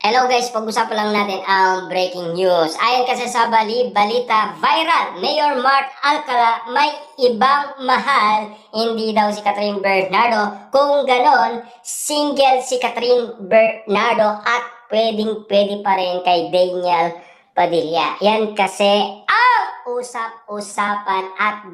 Hello guys, pag-usapan lang natin ang breaking news. Ayon kasi sa balita viral, Mayor Mark Alcala may ibang mahal, hindi daw si Catherine Bernardo. Kung ganon, single si Catherine Bernardo at pwedeng-pwede pa rin kay Daniel Padilla. Yan kasi ang usap-usapan at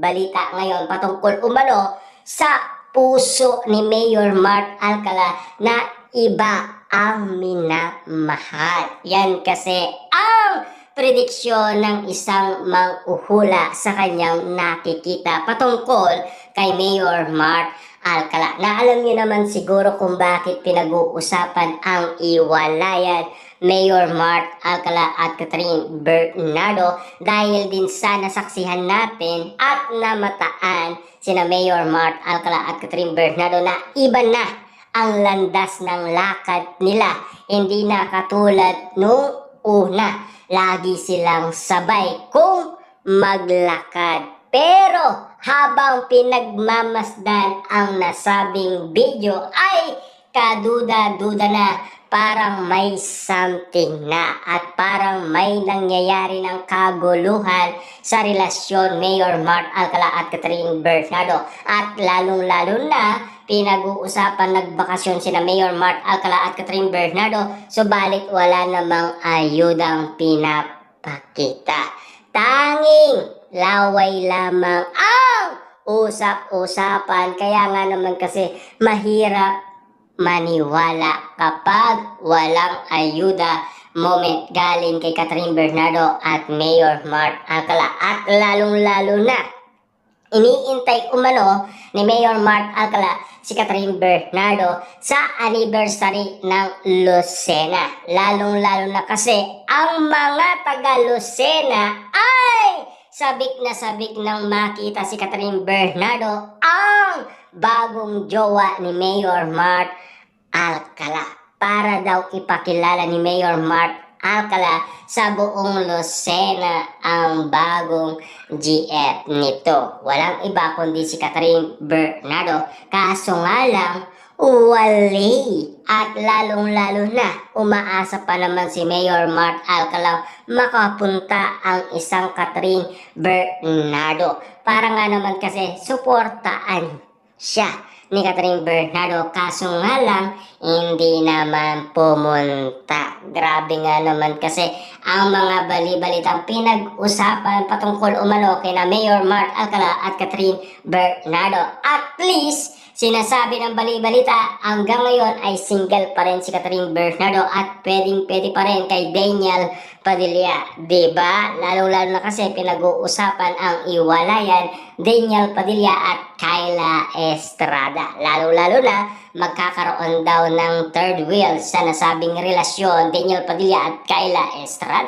balita ngayon patungkol umano sa puso ni Mayor Mark Alcala na iba ang minamahal. Yan kasi ang prediksyon ng isang manghuhula sa kanyang nakikita patungkol kay Mayor Mark Alcala. Na alam niyo naman siguro kung bakit pinag-uusapan ang iwalayan Mayor Mark Alcala at Catherine Bernardo dahil din sa nasaksihan natin at namataan sina Mayor Mark Alcala at Catherine Bernardo na iba na ang landas ng lakad nila. Hindi na katulad nung una. Lagi silang sabay kung maglakad. Pero habang pinagmamasdan ang nasabing video ay kaduda-duda na parang may something na at parang may nangyayari ng kaguluhan sa relasyon Mayor Mark Alcala at Catherine Bernardo. At lalong-lalo na pinag-uusapan nagbakasyon sina Mayor Mark Alcala at Catherine Bernardo, subalit wala namang ayudang pinapakita. Tanging laway lamang ang usap-usapan. Kaya nga naman kasi mahirap maniwala kapag walang ayuda moment galing kay Catherine Bernardo at Mayor Mark Alcala. At lalong-lalo na iniintay umano ni Mayor Mark Alcala si Catherine Bernardo sa anniversary ng Lucena. Lalong-lalo na kasi ang mga taga Lucena ay sabik nang makita si Catherine Bernardo ang bagong jowa ni Mayor Mark Alcala. Para daw ipakilala ni Mayor Mark Alcala sa buong Lucena ang bagong GF nito. Walang iba kundi si Catherine Bernardo. Kaso nga lang, wali. At lalong-lalo na, umaasa pa naman si Mayor Mark Alcala makapunta ang isang Catherine Bernardo. Para nga naman kasi suportaan siya ni Catherine Bernardo. Kaso nga lang, hindi naman pumunta. Grabe nga naman kasi ang mga bali-balitang pinag-usapan patungkol umano kina Mayor Mark Alcala at Catherine Bernardo. At least, sinasabi ng bali-balita hanggang ngayon ay single pa rin si Catherine Bernardo at pwedeng-pwede pa rin kay Daniel Padilla. Diba? Lalo-lalo na kasi pinag-uusapan ang iwalayan Daniel Padilla at Kyla Estrada. Lalo-lalo na magkakaroon daw ng third wheel sa nasabing relasyon Daniel Padilla at Kyla Estrada.